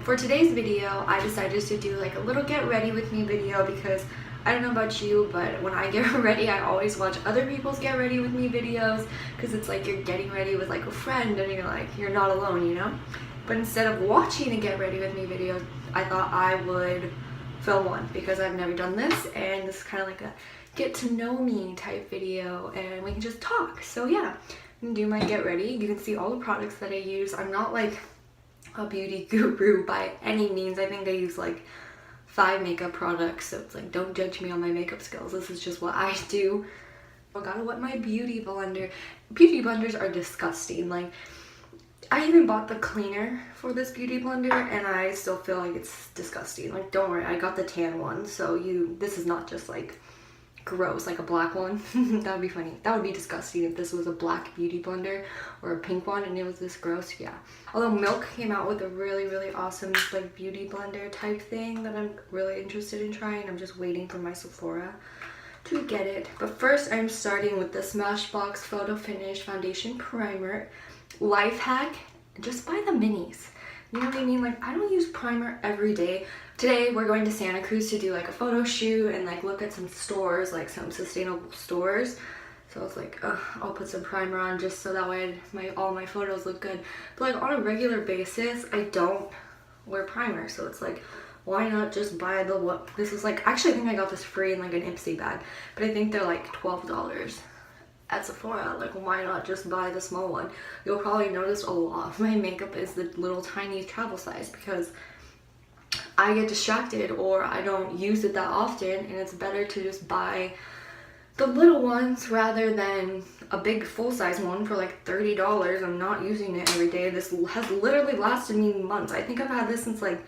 For today's video, I decided to do like a little get ready with me video because I don't know about you, but when I get ready, I always watch other people's get ready with me videos because it's like you're getting ready with like a friend and you're not alone, you know? But instead of watching a get ready with me video, I thought I would film one because I've never done this, and this is kind of like a get to know me type video and we can just talk. So yeah, I'm gonna do my get ready. You can see all the products that I use. I'm not like a beauty guru by any means. I think I use like 5 makeup products, so it's like don't judge me on my makeup skills. This is just what I do. I gotta wet my beauty blender. Beauty blenders are disgusting. Like, I even bought the cleaner for this beauty blender and I still feel like it's disgusting. Like, don't worry, I got the tan one, so this is not just like gross like a black one. That would be funny. That would be disgusting if this was a black beauty blender or a pink one and it was this gross. Yeah, although Milk came out with a really awesome like beauty blender type thing that I'm really interested in trying. I'm just waiting for my Sephora to get it. But first I'm starting with the Smashbox Photo Finish Foundation Primer. Life hack, just buy the minis. You know what I mean? Like, I don't use primer every day. Today we're going to Santa Cruz to do like a photo shoot and like look at some stores, like some sustainable stores. So I was like, I'll put some primer on just so that way all my photos look good. But like on a regular basis, I don't wear primer. So it's like, why not just buy this is like, actually I think I got this free in like an Ipsy bag, but I think they're like $12 at Sephora. Like, why not just buy the small one? You'll probably notice a lot of my makeup is the little tiny travel size because I get distracted or I don't use it that often, and it's better to just buy the little ones rather than a big full-size one for like $30. I'm not using it every day. This has literally lasted me months. I think I've had this since like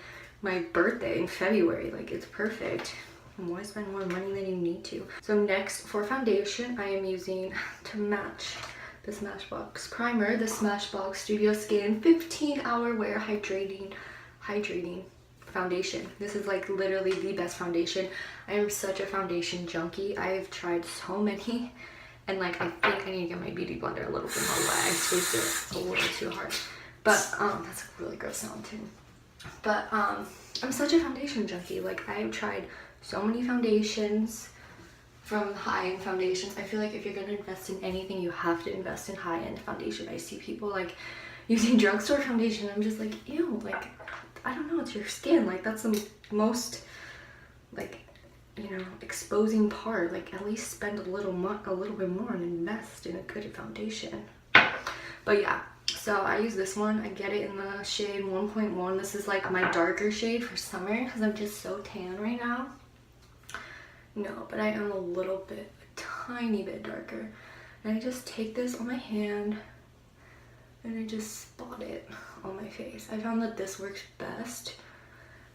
my birthday in February. Like, it's perfect. Why spend more money than you need to? So next, for foundation, I am using, to match the Smashbox primer, the Smashbox Studio Skin 15-hour wear hydrating foundation. This is like literally the best foundation. I am such a foundation junkie. I've tried so many, and like I think I need to get my beauty blender a little bit more wet. I squeezed it a little too hard. But that's a really gross sound too. But I'm such a foundation junkie. Like, I've tried so many foundations, from high-end foundations. I feel like if you're gonna invest in anything, you have to invest in high-end foundation. I see people like using drugstore foundation. I'm just like, ew, like, I don't know, it's your skin. Like, that's the most like, you know, exposing part. Like, at least spend a little bit more and invest in a good foundation. But yeah, so I use this one. I get it in the shade 1.1. This is like my darker shade for summer because I'm just so tan right now. No, but I am a tiny bit darker. And I just take this on my hand and I just spot it on my face. I found that this works best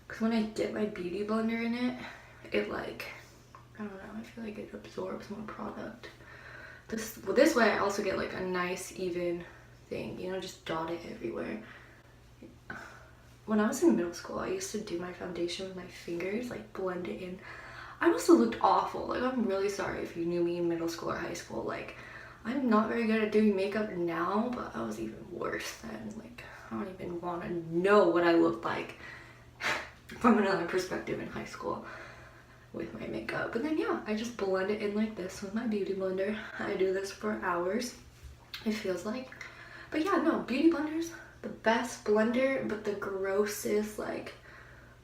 because when I dip my beauty blender in it, it like, I don't know, I feel like it absorbs more product. This way I also get like a nice even thing, you know, just dot it everywhere. When I was in middle school, I used to do my foundation with my fingers, like blend it in. I must have looked awful. Like, I'm really sorry if you knew me in middle school or high school. Like, I'm not very good at doing makeup now, but I was even worse then. Like, I don't even want to know what I looked like from another perspective in high school with my makeup. But then yeah, I just blend it in like this with my beauty blender. I do this for hours, it feels like. But yeah, no, beauty blenders, the best blender, but the grossest, like,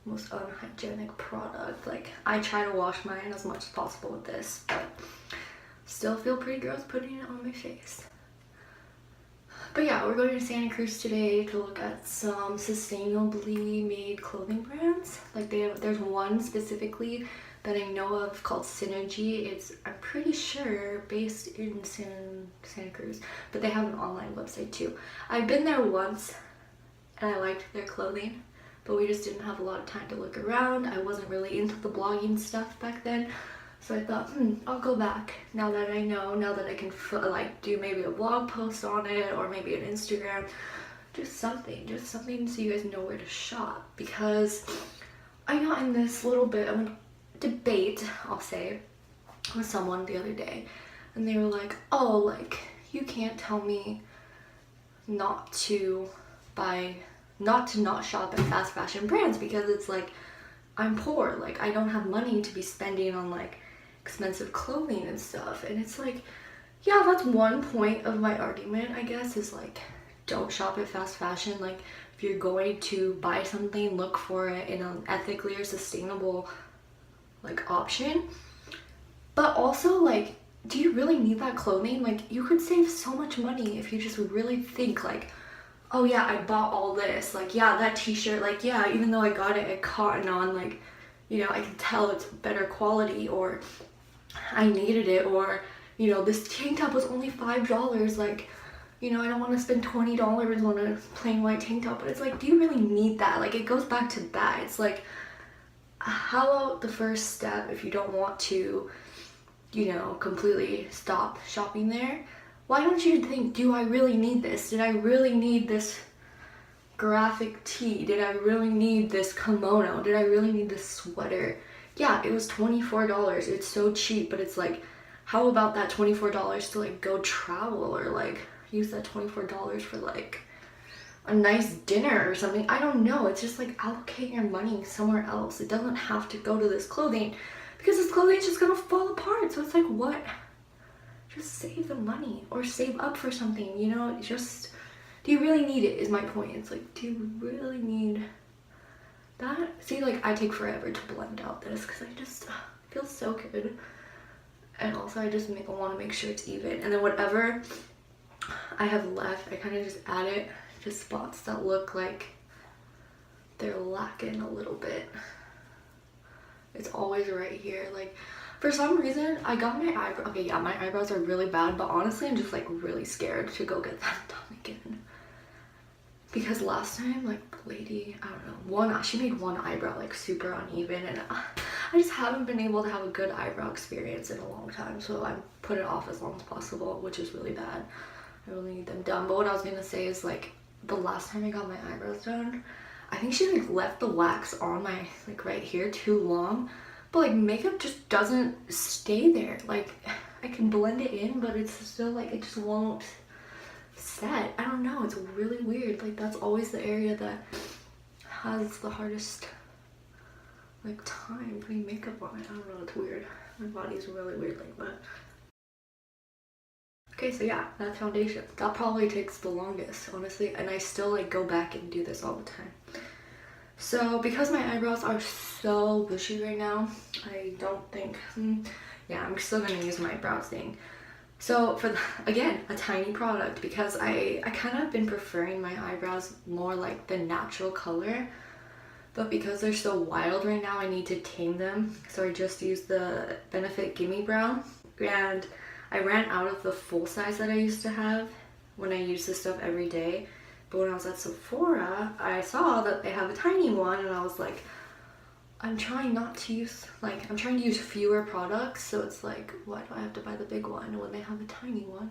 most unhygienic product. Like, I try to wash mine as much as possible with this, but still feel pretty gross putting it on my face. But yeah, we're going to Santa Cruz today to look at some sustainably made clothing brands. Like, there's one specifically that I know of called Synergy. It's, I'm pretty sure, based in Santa Cruz, but they have an online website too. I've been there once and I liked their clothing, but we just didn't have a lot of time to look around. I wasn't really into the blogging stuff back then, so I thought, I'll go back now that I know, now that I can like do maybe a blog post on it or maybe an Instagram, just something so you guys know where to shop. Because I got in this little bit of a debate, I'll say, with someone the other day, and they were like, oh, like, you can't tell me not to buy not to not shop at fast fashion brands, because it's like I'm poor, like I don't have money to be spending on like expensive clothing and stuff. And it's like, yeah, that's one point of my argument, I guess, is like, don't shop at fast fashion. Like if you're going to buy something, look for it in an ethically or sustainable like option. But also, like, do you really need that clothing? Like, you could save so much money if you just really think like, oh yeah, I bought all this, like, yeah, that t-shirt, like, yeah, even though I got it at Cotton On, like, you know, I can tell it's better quality, or I needed it, or, you know, this tank top was only $5, like, you know, I don't want to spend $20 on a plain white tank top. But it's like, do you really need that? Like, it goes back to that. It's like, how about the first step, if you don't want to, you know, completely stop shopping there, why don't you think, do I really need this? Did I really need this graphic tee? Did I really need this kimono? Did I really need this sweater? Yeah, it was $24. It's so cheap, but it's like, how about that $24 to like go travel, or like use that $24 for like a nice dinner or something? I don't know. It's just like, allocate your money somewhere else. It doesn't have to go to this clothing, because this clothing is just gonna fall apart. So it's like, what? Just save the money or save up for something, you know? Just, do you really need it is my point. It's like, do you really need that? See, like, I take forever to blend out this because I just feel so good. And also I just want to make sure it's even. And then whatever I have left, I kind of just add it to spots that look like they're lacking a little bit. It's always right here. Like, for some reason, I got my eyebrow. Okay, yeah, my eyebrows are really bad, but honestly, I'm just like really scared to go get them done again. Because last time, like, lady, I don't know, she made one eyebrow like super uneven, and I just haven't been able to have a good eyebrow experience in a long time, so I put it off as long as possible, which is really bad. I really need them done. But what I was gonna say is, like, the last time I got my eyebrows done, I think she like left the wax on my, like, right here too long, but like makeup just doesn't stay there. Like, I can blend it in, but it's still like, it just won't set. I don't know, it's really weird. Like, that's always the area that has the hardest like time putting makeup on it. I don't know, it's weird. My body's really weird like that. Okay, so yeah, that foundation. That probably takes the longest, honestly, and I still like go back and do this all the time. So because my eyebrows are so bushy right now, I don't think, yeah, I'm still gonna use my brow stain. So for, again, a tiny product, because I kind of been preferring my eyebrows more like the natural color, but because they're so wild right now, I need to tame them. So I just used the Benefit Gimme Brown, and I ran out of the full size that I used to have when I used this stuff every day. But when I was at Sephora, I saw that they have a tiny one, and I was like, I'm trying to use fewer products, so it's like, why do I have to buy the big one when they have a tiny one?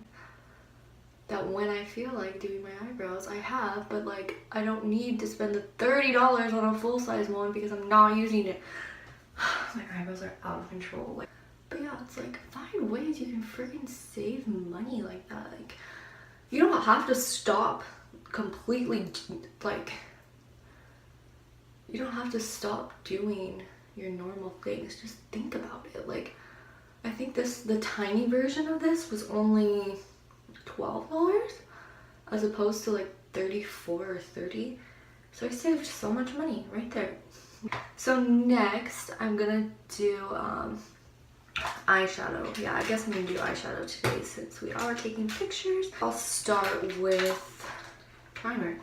That when I feel like doing my eyebrows, I have, but like, I don't need to spend the $30 on a full-size one because I'm not using it. My eyebrows are out of control. Like, but yeah, it's like, find ways you can freaking save money like that. Like, you don't have to stop completely, like, you don't have to stop doing your normal things. Just think about it. Like, I think the tiny version of this was only $12 as opposed to like 34 or 30. So I saved so much money right there. So next I'm gonna do eyeshadow. Yeah, I guess I'm gonna do eyeshadow today since we are taking pictures. I'll start with primer.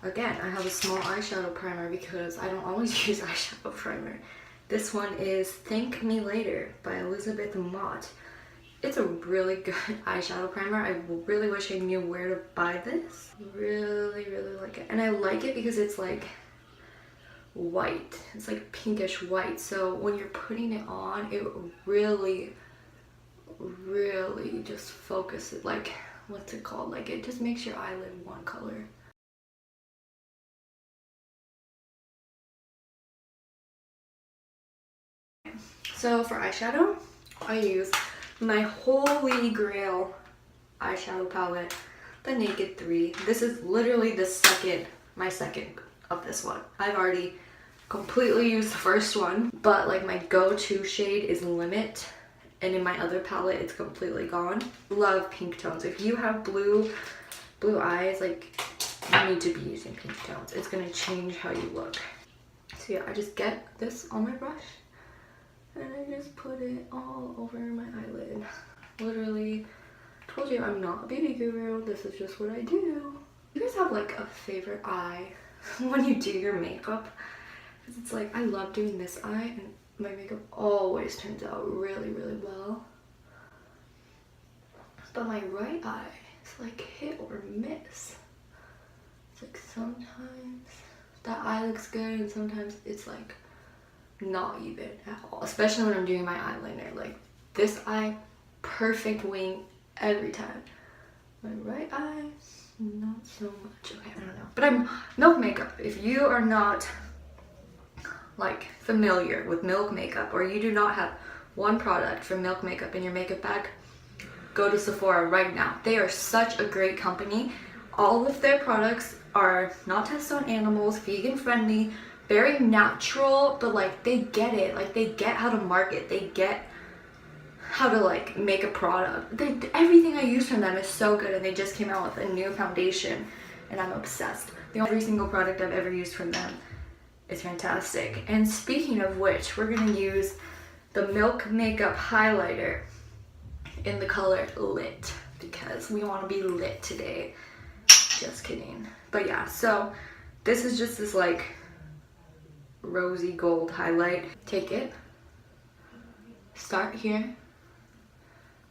Again, I have a small eyeshadow primer because I don't always use eyeshadow primer. This one is Thank Me Later by Elizabeth Mott. It's a really good eyeshadow primer. I really wish I knew where to buy this. Really, really like it. And I like it because it's like white. It's like pinkish white. So when you're putting it on, it really, really just focuses, like, what's it called? Like, it just makes your eyelid one color. So for eyeshadow, I use my holy grail eyeshadow palette, the Naked 3. This is literally the second my second of this one. I've already completely used the first one, but like my go-to shade is Limit, and in my other palette it's completely gone. Love pink tones. If you have blue eyes, like, you need to be using pink tones. It's gonna change how you look. So yeah, I just get this on my brush and I just put it all over my eyelid. Literally, told you I'm not a beauty guru. This is just what I do. You guys have like a favorite eye when you do your makeup? Because it's like, I love doing this eye and my makeup always turns out really, really well. But my right eye is like hit or miss. It's like sometimes that eye looks good and sometimes it's like not even at all. Especially when I'm doing my eyeliner. Like this eye, perfect wing every time. My right eye, not so much. Okay, I don't know. But I'm Milk Makeup. If you are not like familiar with Milk Makeup, or you do not have one product from Milk Makeup in your makeup bag, go to Sephora right now. They are such a great company. All of their products are not tested on animals, vegan friendly, very natural, but like they get it. Like they get how to market. They get how to like make a product. Everything I use from them is so good, and they just came out with a new foundation and I'm obsessed. Every single product I've ever used from them is fantastic. And speaking of which, we're gonna use the Milk Makeup highlighter in the color Lit because we want to be lit today. Just kidding. But yeah, so this is just this like rosy gold highlight. Take it, start here,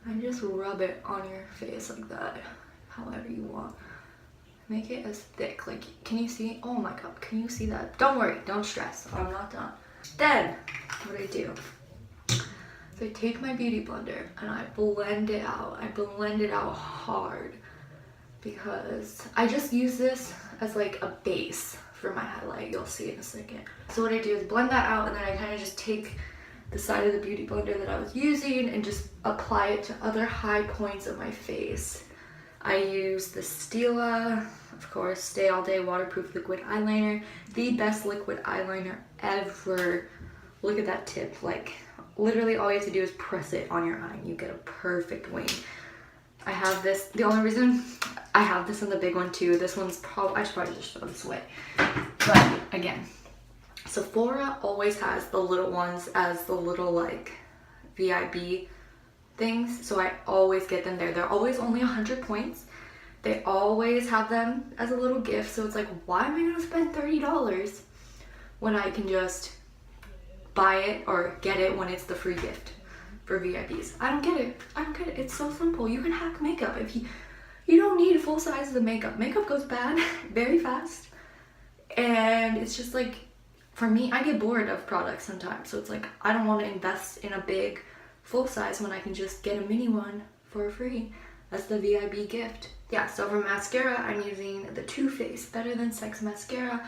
and just rub it on your face like that, however you want. Make it as thick. Like, can you see? Oh my god, can you see that? Don't worry, don't stress, I'm not done. Then what I do, so I take my beauty blender and I blend it out. I blend it out hard because I just use this as like a base for my highlight. You'll see in a second. So what I do is blend that out, and then I kind of just take the side of the beauty blender that I was using and just apply it to other high points of my face. I use the Stila, of course, Stay All Day Waterproof Liquid Eyeliner. The best liquid eyeliner ever. Look at that tip. Like, literally all you have to do is press it on your eye and you get a perfect wing. I have this, the only reason I have this in the big one too, this one's probably, I should probably just throw this away. But again, Sephora always has the little ones as the little like VIB things, so I always get them there. They're always only 100 points. They always have them as a little gift, so it's like, why am I gonna spend $30 when I can just buy it or get it when it's the free gift for VIPs? I don't get it. I don't get it. It's so simple. You can hack makeup. If you don't need full sizes of makeup. Makeup goes bad very fast, and it's just like, for me, I get bored of products sometimes, so it's like, I don't want to invest in a big full size when I can just get a mini one for free. That's the VIB gift. Yeah, so for mascara, I'm using the Too Faced Better Than Sex mascara.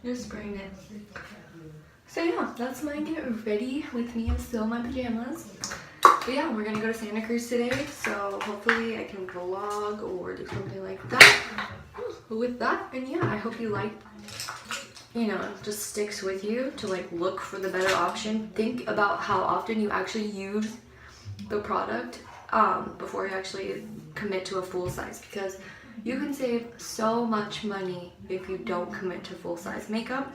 Just spraying it. So yeah, that's my get ready with me. I'm still in my pajamas. But yeah, we're gonna go to Santa Cruz today, so hopefully I can vlog or do something like that with that. And yeah, I hope you like, you know, just sticks with you to like look for the better option. Think about how often you actually use the product before you actually commit to a full size, because you can save so much money if you don't commit to full size makeup.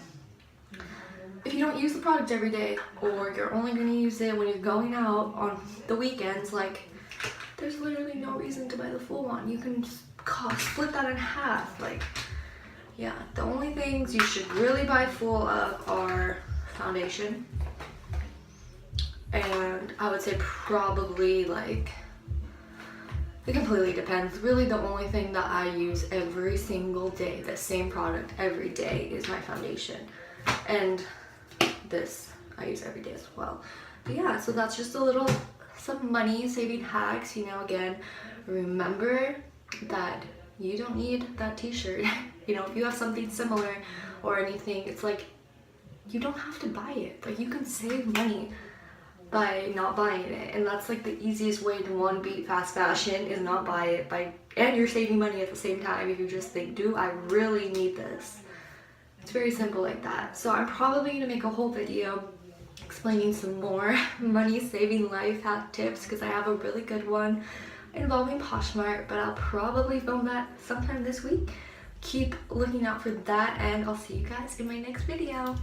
If you don't use the product every day, or you're only going to use it when you're going out on the weekends, like, there's literally no reason to buy the full one. You can just split that in half. Like, yeah, the only things you should really buy full of are foundation, and I would say probably like, it completely depends. Really, the only thing that I use every single day, the same product every day, is my foundation. And this I use every day as well. But yeah, so that's just some money saving hacks. You know, again, remember that you don't need that t-shirt. You know, if you have something similar or anything, it's like, you don't have to buy it. Like, you can save money. by not buying it. And that's like the easiest way to, one, beat fast fashion, is not buy it, and you're saving money at the same time if you just think, do I really need this? It's very simple like that. So I'm probably gonna make a whole video explaining some more money saving life hack tips, because I have a really good one involving Poshmark, but I'll probably film that sometime this week. Keep looking out for that, and I'll see you guys in my next video.